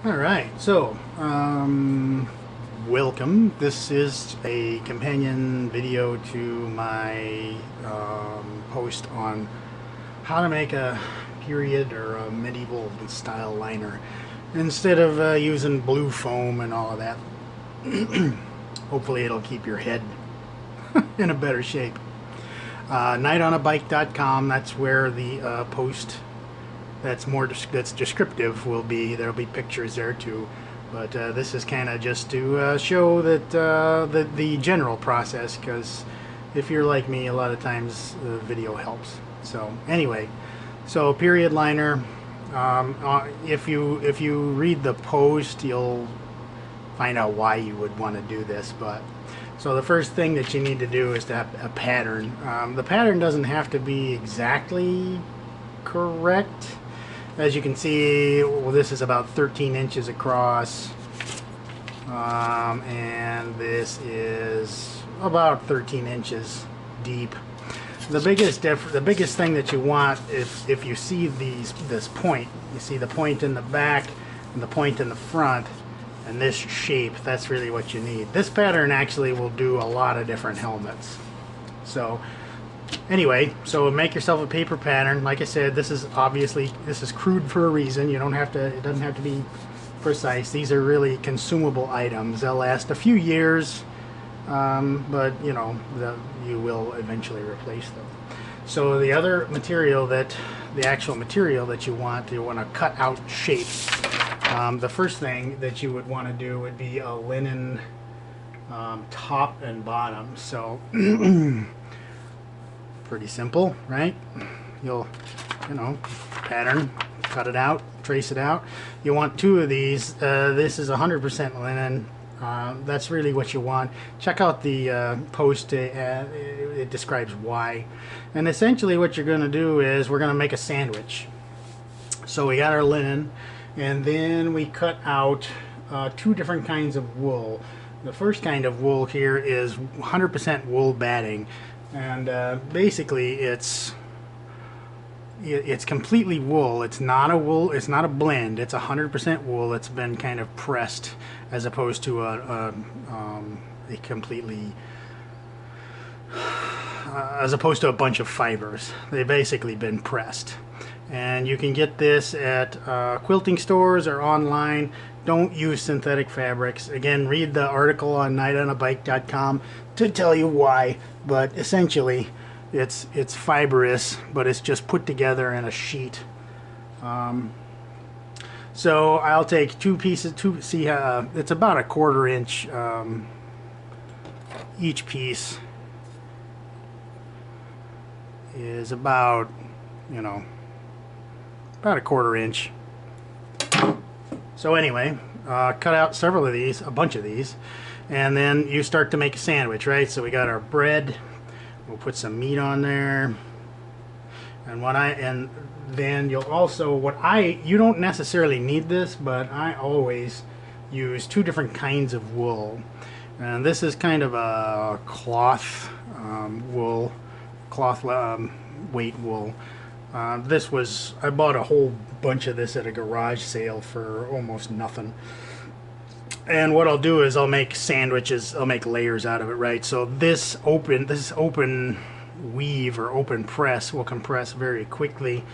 Alright, so, welcome. This is a companion video to my post on how to make a period or a medieval style liner instead of using blue foam and all of that. Hopefully it'll keep your head in a better shape. Knightonabike.com, that's where the post that's descriptive will be. There'll be pictures there too, but this is kind of just to show that the general process, because if you're like me, a lot of times the video helps. So anyway, so period liner, if you read the post, you'll find out why you would want to do this. But so the first thing that you need to do is to have a pattern. The pattern doesn't have to be exactly correct. As you can see, well, this is about 13 inches across, and this is about 13 inches deep. The biggest thing that you want, if you see this point, you see the point in the back and the point in the front, and this shape, that's really what you need. This pattern actually will do a lot of different helmets. So anyway, so make yourself a paper pattern. Like I said, this is crude for a reason. It doesn't have to be precise. These are really consumable items. They'll last a few years, but you will eventually replace them. So the actual material that you want to cut out shapes. The first thing that you would want to do would be a linen top and bottom. So pretty simple, right? You'll, pattern, cut it out, trace it out. You want two of these. This is 100% linen. That's really what you want. Check out the post. It describes why. And essentially what you're going to do is we're going to make a sandwich. So we got our linen, and then we cut out two different kinds of wool. The first kind of wool here is 100% wool batting. And basically it's completely wool. It's not a wool, it's not a blend, it's 100% wool. It's been kind of pressed, as opposed to a completely as opposed to a bunch of fibers. They've basically been pressed, and you can get this at quilting stores or online. Don't use synthetic fabrics. Again, read the article on knightonabike.com to tell you why, but essentially it's fibrous, but it's just put together in a sheet. So I'll take two pieces. It's about a 1/4 inch each piece. Is about about a 1/4 inch. So anyway, cut out several of these, a bunch of these, and then you start to make a sandwich, right? So we got our bread. We'll put some meat on there, and then you'll also you don't necessarily need this, but I always use two different kinds of wool, and this is kind of a cloth wool, weight wool. I bought a whole bunch of this at a garage sale for almost nothing. And what I'll do is I'll make sandwiches, I'll make layers out of it, right? So this open weave or open press will compress very quickly.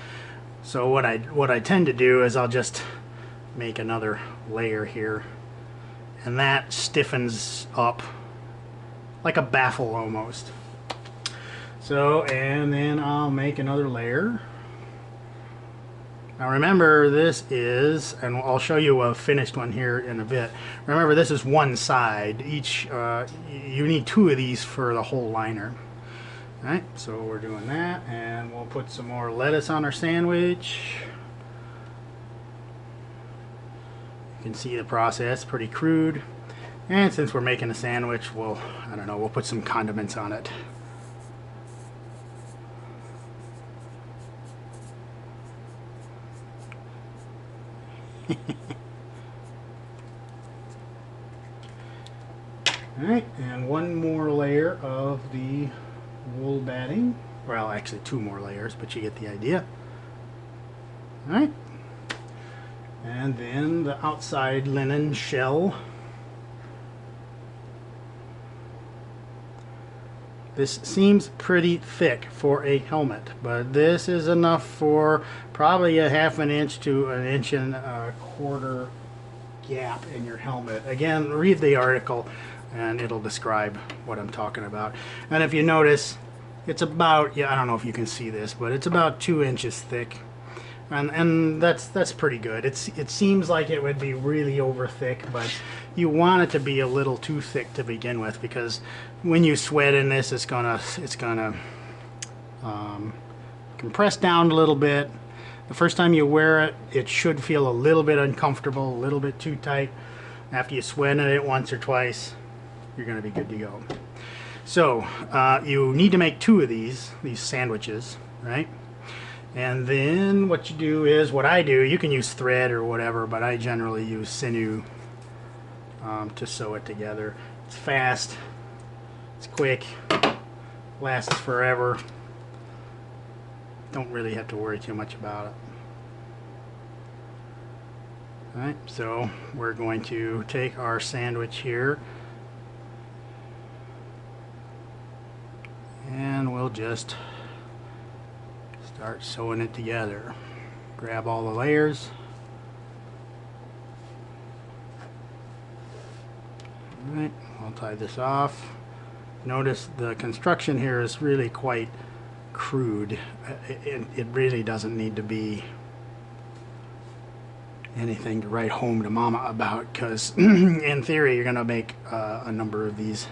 So what I tend to do is I'll just make another layer here, and that stiffens up like a baffle almost. So, and then I'll make another layer. Now remember, this is, and I'll show you a finished one here in a bit. Remember, this is one side. You need two of these for the whole liner. Alright, so we're doing that, and we'll put some more lettuce on our sandwich. You can see the process, pretty crude. And since we're making a sandwich, we'll put some condiments on it. Alright, and one more layer of the wool batting. Well, actually two more layers, but you get the idea. Alright. And then the outside linen shell. This seems pretty thick for a helmet, but this is enough for probably a ½ an inch to an inch and a quarter gap in your helmet. Again, read the article and it'll describe what I'm talking about. And if you notice, it's about, yeah, I don't know if you can see this, but it's about 2 inches thick. And that's pretty good. It seems like it would be really over thick, but you want it to be a little too thick to begin with, because when you sweat in this, it's gonna compress down a little bit. The first time you wear it, it should feel a little bit uncomfortable, a little bit too tight. After you sweat in it once or twice, you're gonna be good to go. So you need to make 2 of these sandwiches, right? And then what you do is, what I do, you can use thread or whatever, but I generally use sinew to sew it together. It's fast, it's quick, lasts forever. Don't really have to worry too much about it. Alright, so we're going to take our sandwich here and we'll just start sewing it together. Grab all the layers. Alright, I'll tie this off. Notice the construction here is really quite crude. It really doesn't need to be anything to write home to mama about, because in theory you're going to make a number of these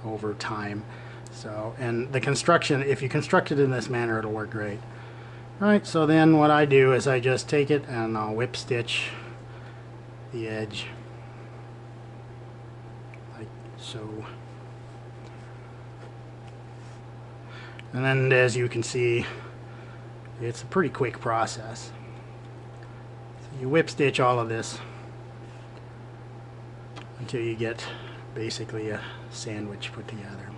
over time. So, and the construction, if you construct it in this manner, it'll work great. Alright, so then what I do is I just take it and I'll whip stitch the edge like so. And then, as you can see, it's a pretty quick process. So you whip stitch all of this until you get basically a sandwich put together.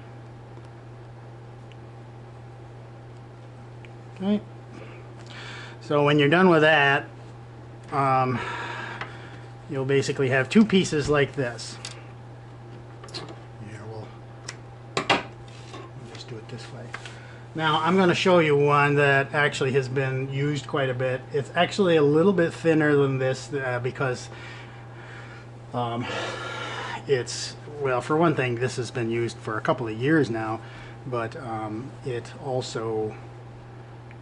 Okay. So when you're done with that, you'll basically have 2 pieces like this. Here, we'll just do it this way. Now I'm going to show you one that actually has been used quite a bit. It's actually a little bit thinner than this because it's, well, for one thing, this has been used for a couple of years now, but it also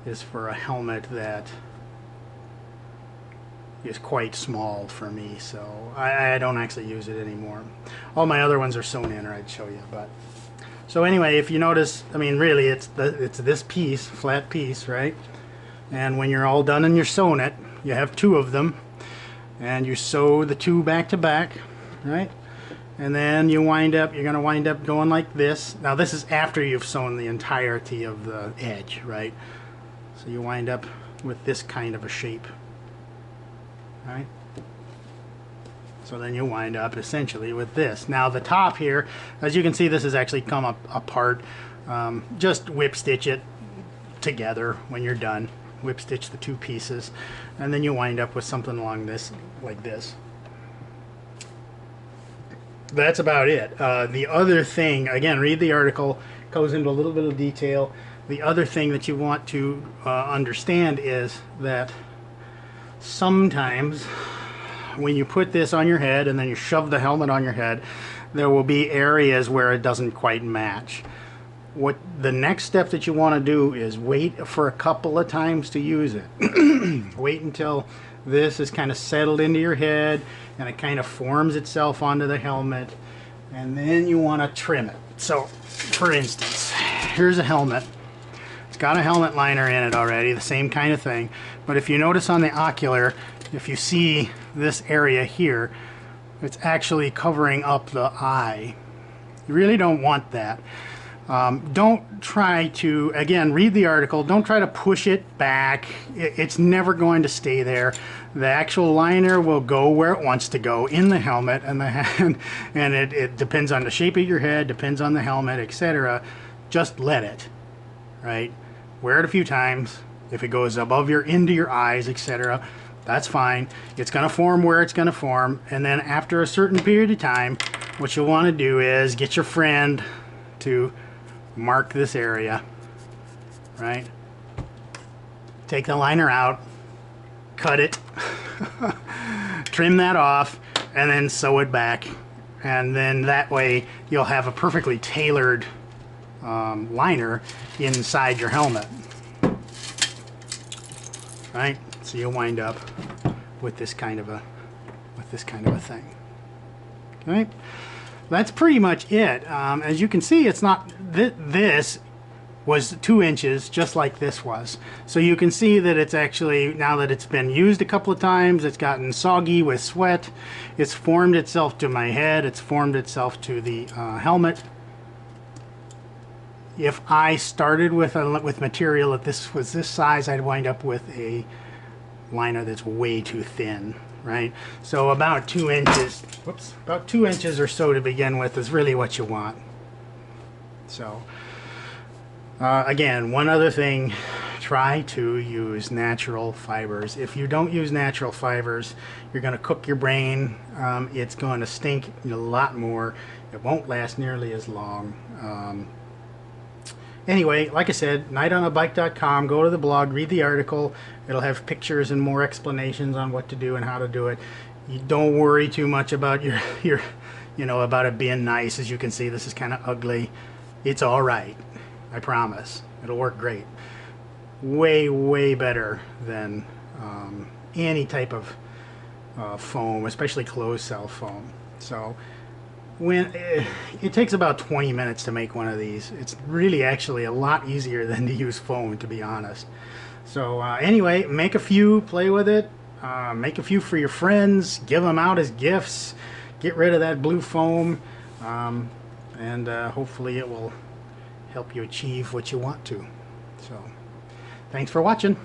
is for a helmet that is quite small for me, so I don't actually use it anymore. All my other ones are sewn in, or I'd show you. But so anyway, if you notice, I mean, really, it's this piece, flat piece, right? And when you're all done and you're sewing it, you have 2 of them, and you sew the 2 back to back, right? And then you wind up, you're going to wind up going like this. Now this is after you've sewn the entirety of the edge, right? So you wind up with this kind of a shape, right? So then you wind up essentially with this. Now the top here, as you can see, this has actually come up apart. Just whip stitch it together when you're done. Whip stitch the 2 pieces, and then you wind up with something along this, like this. That's about it. The other thing, again, read the article, goes into a little bit of detail. The other thing that you want to understand is that sometimes when you put this on your head and then you shove the helmet on your head, there will be areas where it doesn't quite match. What the next step that you want to do is wait for a couple of times to use it. Wait until this is kind of settled into your head and it kind of forms itself onto the helmet, and then you want to trim it. So for instance, here's a helmet. It's got a helmet liner in it already, the same kind of thing, but if you notice on the ocular, if you see this area here, it's actually covering up the eye. You really don't want that. Don't try to, again, read the article, don't try to push it back. It's never going to stay there. The actual liner will go where it wants to go in the helmet, and it depends on the shape of your head, depends on the helmet, etc. Just let it, right? Wear it a few times. If it goes above into your eyes, etc., That's fine. It's going to form where it's going to form, and then after a certain period of time, what you'll want to do is get your friend to mark this area, right? Take the liner out, cut it, trim that off, and then sew it back. And then that way you'll have a perfectly tailored liner inside your helmet, right? So you'll wind up with this kind of a thing. Okay, that's pretty much it. As you can see, it's not this was 2 inches, just like this was. So you can see that it's actually, now that it's been used a couple of times, it's gotten soggy with sweat. It's formed itself to my head. It's formed itself to the helmet. If I started with material that this was this size, I'd wind up with a liner that's way too thin, right? So about 2 inches, whoops, about 2 inches or so to begin with is really what you want. So again, one other thing, try to use natural fibers. If you don't use natural fibers, you're going to cook your brain. It's going to stink a lot more. It won't last nearly as long. Anyway, like I said, nightonabike.com. Go to the blog, read the article. It'll have pictures and more explanations on what to do and how to do it. You don't worry too much about your about it being nice. As you can see, this is kind of ugly. It's all right. I promise. It'll work great. Way, way better than any type of foam, especially closed cell foam. So when it takes about 20 minutes to make one of these. It's really actually a lot easier than to use foam, to be honest. So anyway, make a few, play with it, make a few for your friends, give them out as gifts, get rid of that blue foam, and hopefully it will help you achieve what you want to. So thanks for watching.